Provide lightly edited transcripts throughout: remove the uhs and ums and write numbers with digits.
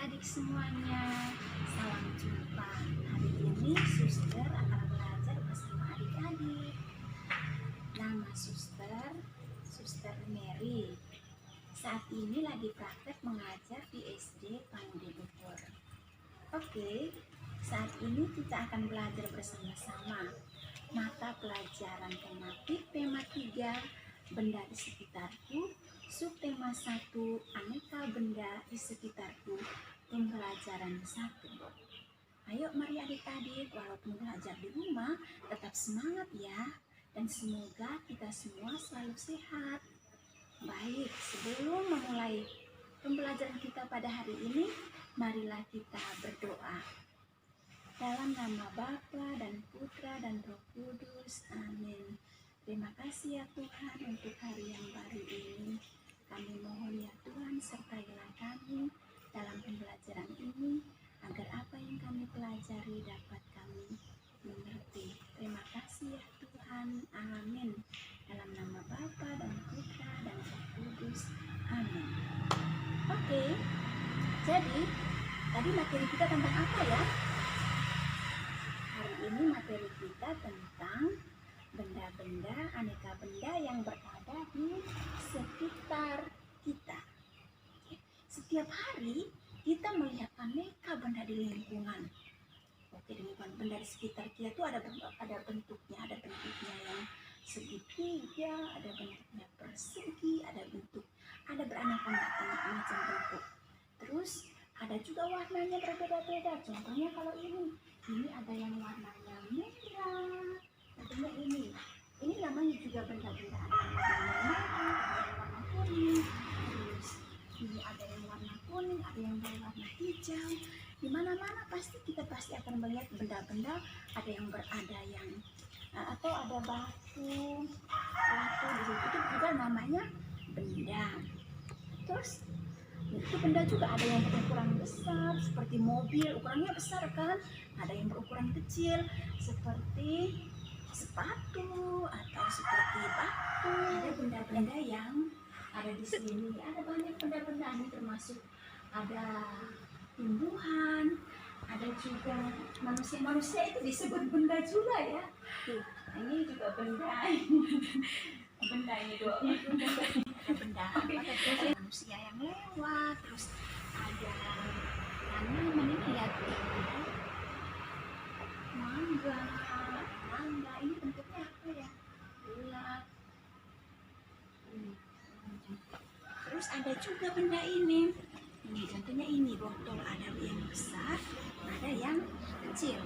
adik-adik semuanya, salam jumpa. Hari ini Suster akan belajar bersama adik-adik. Nama Suster Mary. Saat ini lagi praktek mengajar di SD Pangude Bogor. Oke, saat ini kita akan belajar bersama-sama mata pelajaran tematik tema 3, benda di sekitarku. Subtema 1, aneka benda di sekitarku, pembelajaran 1. Ayo mari adik-adik, walaupun belajar di rumah, tetap semangat ya. Dan semoga kita semua selalu sehat. Baik, sebelum memulai pembelajaran kita pada hari ini, marilah kita berdoa. Dalam nama Bapa dan Putra dan Roh Kudus, amin. Terima kasih ya Tuhan untuk hari yang baru ini. Kami mohon ya Tuhan, sertailah kami dalam pembelajaran ini, agar apa yang kami pelajari dapat kami mengerti. Terima kasih ya Tuhan, amin. Dalam nama Bapa dan Putra dan Roh Kudus, amin. Oke, jadi tadi materi kita tentang apa ya? Hari ini materi kita tentang benda-benda, aneka benda yang berada di sekitar kita. Setiap hari kita melihat aneka benda di lingkungan. Oke, di lingkungan benda di sekitar kita itu ada bentuknya yang segitiga, ada bentuknya persegi, ada beraneka macam bentuk. Terus ada juga warnanya berbeda-beda. Contohnya kalau ini ada yang warnanya merah. Tentunya ini namanya juga benda-benda, ada yang warna kuning, terus ini ada yang warna kuning, ada yang berwarna hijau. Di mana-mana kita pasti akan melihat benda-benda, ada yang atau ada batu di situ, itu juga namanya benda. Terus itu benda juga ada yang berukuran besar seperti mobil, ukurannya besar kan, ada yang berukuran kecil seperti sepatu atau seperti batu. Ada benda-benda yang ada di sini. Ada banyak benda-benda ini, termasuk ada tumbuhan, ada juga manusia itu disebut benda juga ya. Ini juga benda. Benda ini doang. Ada benda ada manusia yang lewat, terus ada tanaman ini lihat mangga, ini bentuknya apa ya? Bulat. Terus ada juga benda ini contohnya ini botol, ada yang besar, ada yang kecil.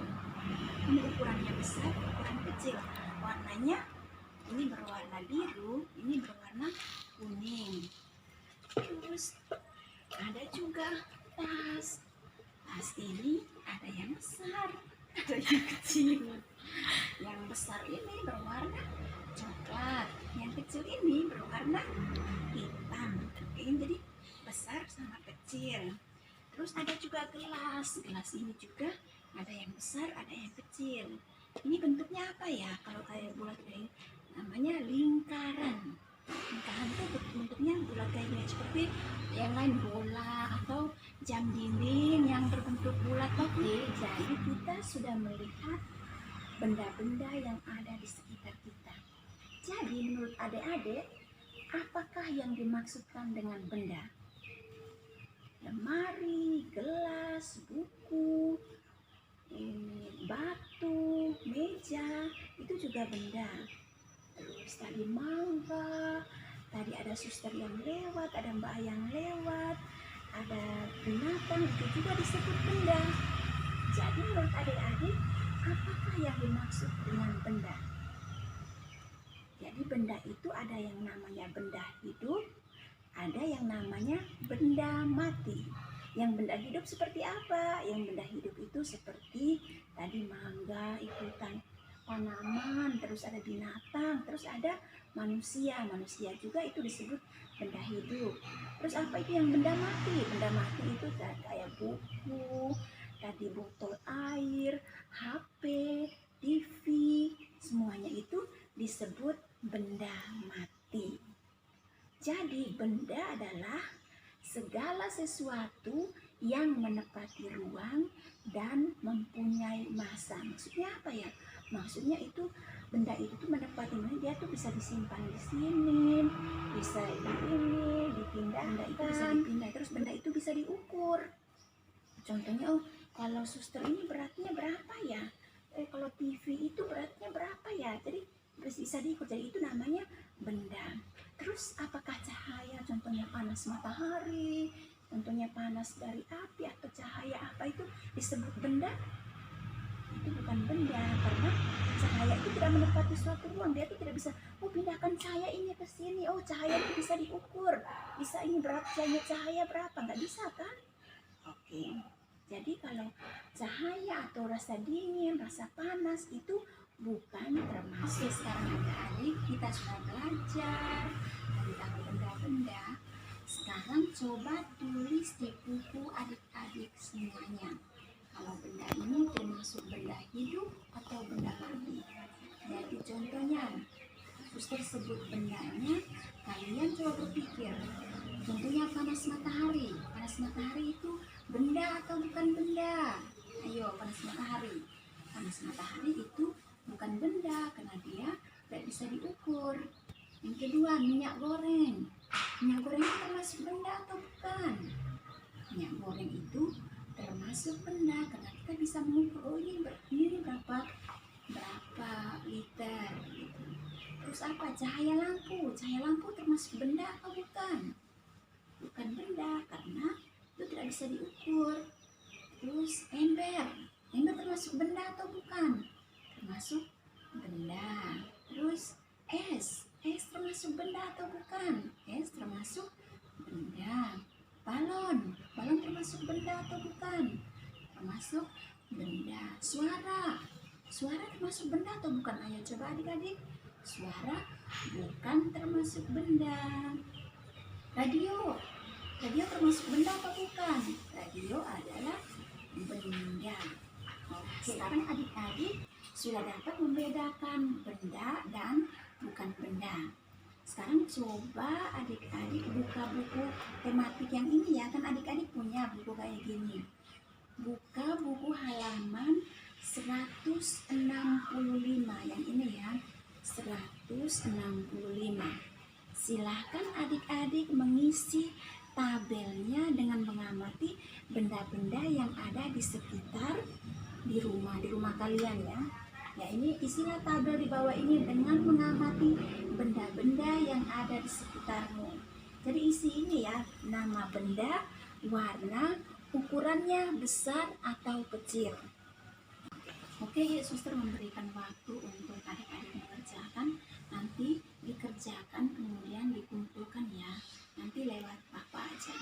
Ini ukurannya besar, ukuran kecil. Warnanya ini berwarna biru, ini berwarna kuning. Terus ada juga tas ini ada yang besar, ada yang kecil. Yang besar ini berwarna coklat, yang kecil ini berwarna hitam. Jadi besar sama kecil. Terus ada juga gelas ini juga ada yang besar, ada yang kecil. Ini bentuknya apa ya? Kalau kayak bulat kayak namanya lingkaran. Lingkaran itu bentuknya bulat kayak gini, seperti yang lain bola atau jam dinding yang berbentuk bulat. Oke, jadi kita sudah melihat benda-benda yang ada di sekitar kita. Jadi menurut adik-adik, apakah yang dimaksudkan dengan benda? Lemari, gelas, buku, batu, meja, itu juga benda. Terus tadi mangga, tadi ada suster yang lewat, ada mbak yang lewat, ada binatang, itu juga disebut benda. Jadi menurut adik-adik, apakah yang dimaksud dengan benda? Jadi benda itu ada yang namanya benda hidup, ada yang namanya benda mati. Yang benda hidup seperti apa? Yang benda hidup itu seperti tadi mangga, itu tanaman, terus ada binatang, terus ada manusia. Manusia juga itu disebut benda hidup. Terus apa itu yang benda mati? Benda mati itu kayak buku, tadi botol air, HP, TV, semuanya itu disebut benda mati. Jadi benda adalah segala sesuatu yang menepati ruang dan mempunyai massa. Maksudnya apa ya? Maksudnya itu benda itu tuh menepati, dia tuh bisa disimpan di sini, bisa di ini, dipindahkan, benda itu bisa dipindah, terus benda itu bisa diukur. Contohnya, oh kalau suster ini beratnya berapa ya? Kalau TV itu beratnya berapa ya? Jadi bisa diukur. Jadi itu namanya benda. Terus apakah cahaya? Contohnya panas matahari, contohnya panas dari api atau cahaya apa itu disebut benda? Itu bukan benda, karena cahaya itu tidak menepati suatu ruang. Dia itu tidak bisa, oh pindahkan cahaya ini ke sini, oh cahaya itu bisa diukur, bisa ini berat cahaya berapa, nggak bisa kan? Oke, jadi kalau cahaya atau rasa dingin, rasa panas itu bukan termasuk. Oke, sekarang adik-adik kita sudah belajar tentang benda-benda. Sekarang coba tulis di buku adik-adik semuanya. Kalau benda ini termasuk benda hidup atau benda mati. Jadi contohnya, suster sebut bendanya, kalian coba berpikir. Contohnya panas matahari. Panas matahari itu benda atau bukan benda? Ayo, panas matahari. Panas matahari itu bukan benda karena dia tidak bisa diukur. Yang kedua, minyak goreng. Minyak goreng itu termasuk benda atau bukan? Minyak goreng itu termasuk benda karena kita bisa mengukur, oh ini berapa liter gitu. Terus apa? Cahaya lampu termasuk benda atau bukan? Bukan benda karena itu tidak bisa diukur. Terus ember termasuk benda atau bukan? Termasuk benda. Terus es termasuk benda atau bukan? Es termasuk benda. Balon termasuk benda atau bukan? Termasuk benda. Suara termasuk benda atau bukan? Ayo coba adik-adik. Suara bukan termasuk benda. Radio termasuk benda atau bukan? Radio adalah benda. Oke, sekarang adik-adik sudah dapat membedakan benda dan bukan benda. Sekarang coba adik-adik buka buku tematik yang ini ya, kan adik-adik punya buku kayak gini. Buka buku halaman 165 yang ini ya, 165. Silahkan adik-adik mengisi tabelnya dengan mengamati benda-benda yang ada di sekitar di rumah kalian ya. Ya ini isilah tabel di bawah ini dengan mengamati benda-benda yang ada di sekitarmu. Jadi isi ini ya, nama benda, warna, ukurannya besar atau kecil. Oke, suster memberikan waktu untuk adik-adik mengerjakan. Nanti dikerjakan kemudian dikumpulkan ya. Nanti lewat Bapak aja.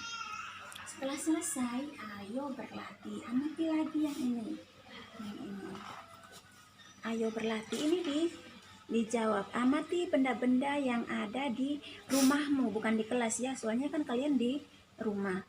Setelah selesai, ayo berlatih. Amati lagi yang ini. Ayo berlatih ini dijawab. Amati benda-benda yang ada di rumahmu, bukan di kelas ya. Soalnya kan kalian di rumah.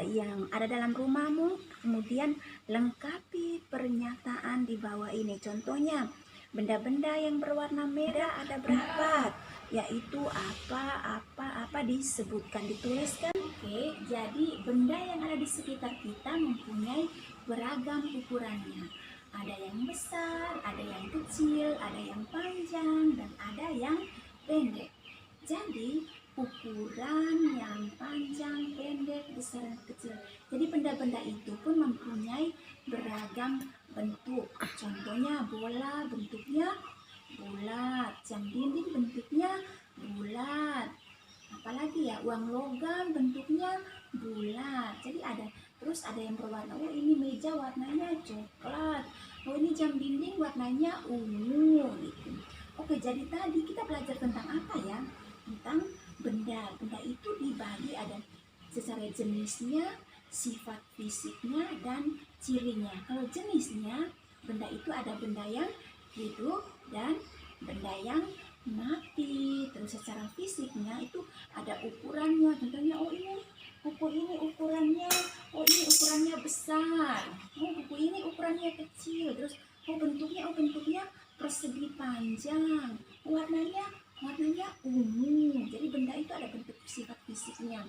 Yang ada dalam rumahmu, kemudian lengkapi pernyataan di bawah ini. Contohnya, benda-benda yang berwarna merah ada berapa? Yaitu apa disebutkan, dituliskan. Oke, jadi benda yang ada di sekitar kita mempunyai beragam ukurannya. Ada yang besar, ada yang kecil, ada yang panjang, dan ada yang pendek. Jadi ukuran yang panjang, pendek, besar, dan kecil. Jadi benda-benda itu pun mempunyai beragam bentuk. Contohnya bola bentuknya bulat, jam dinding bentuknya bulat. Apalagi ya, uang logam bentuknya bulat. Jadi terus ada yang berwarna, oh ini meja warnanya coklat, oh ini jam dinding warnanya ungu gitu. Oke, jadi tadi kita belajar tentang apa ya? Tentang benda. Benda itu dibagi ada secara jenisnya, sifat fisiknya, dan cirinya. Kalau jenisnya, benda itu ada benda yang hidup dan benda yang mati. Terus secara fisiknya itu ada ukurannya. Contohnya, oh ini buku ini ukurannya, oh ini ukurannya besar, oh buku ini ukurannya kecil. Terus bentuknya persegi panjang, warnanya ungu. Jadi benda itu ada bentuk sifat fisiknya.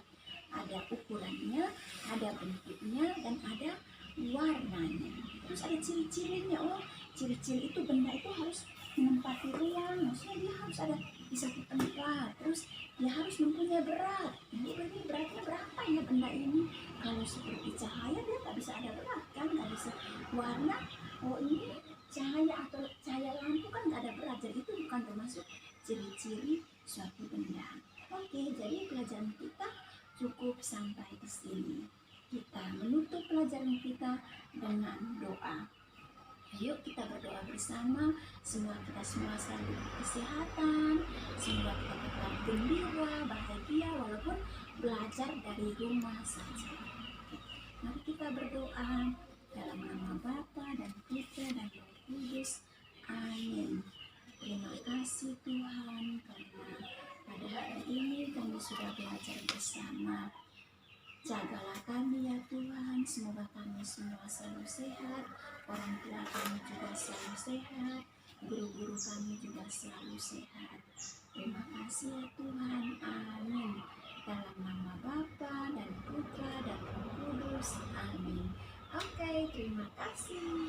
ada ukurannya, ada bentuknya, dan ada warnanya. Terus ada ciri-cirinya. Oh, ciri-ciri itu benda itu harus menempati ruang, maksudnya dia harus ada di satu tempat. Terus dia harus mempunyai berat. Ini berarti beratnya berapa ya benda ini? Kalau seperti cahaya dia nggak bisa ada berat kan, nggak bisa. Warna, oh ini cahaya atau cahaya lampu kan nggak ada berat, jadi itu bukan termasuk ciri-ciri suatu benda. Oke, jadi pelajaran kita cukup sampai di sini. Kita menutup pelajaran kita dengan doa. Ayo kita berdoa bersama. Semoga kita semua selalu kesehatan, semoga kita tetap gembira, bahagia walaupun belajar dari rumah saja. Mari kita berdoa dalam nama Bapa dan Putra dan Roh Kudus. Amin. Terima kasih Tuhan karena pada hari ini kami sudah belajar bersama. Jagalah kami ya Tuhan, semoga kami semua selalu sehat, orang tua kami juga selalu sehat, guru-guru kami juga selalu sehat. Terima kasih ya Tuhan, amin. Dalam nama Bapa dan Putra dan Roh Kudus, amin. Oke, terima kasih.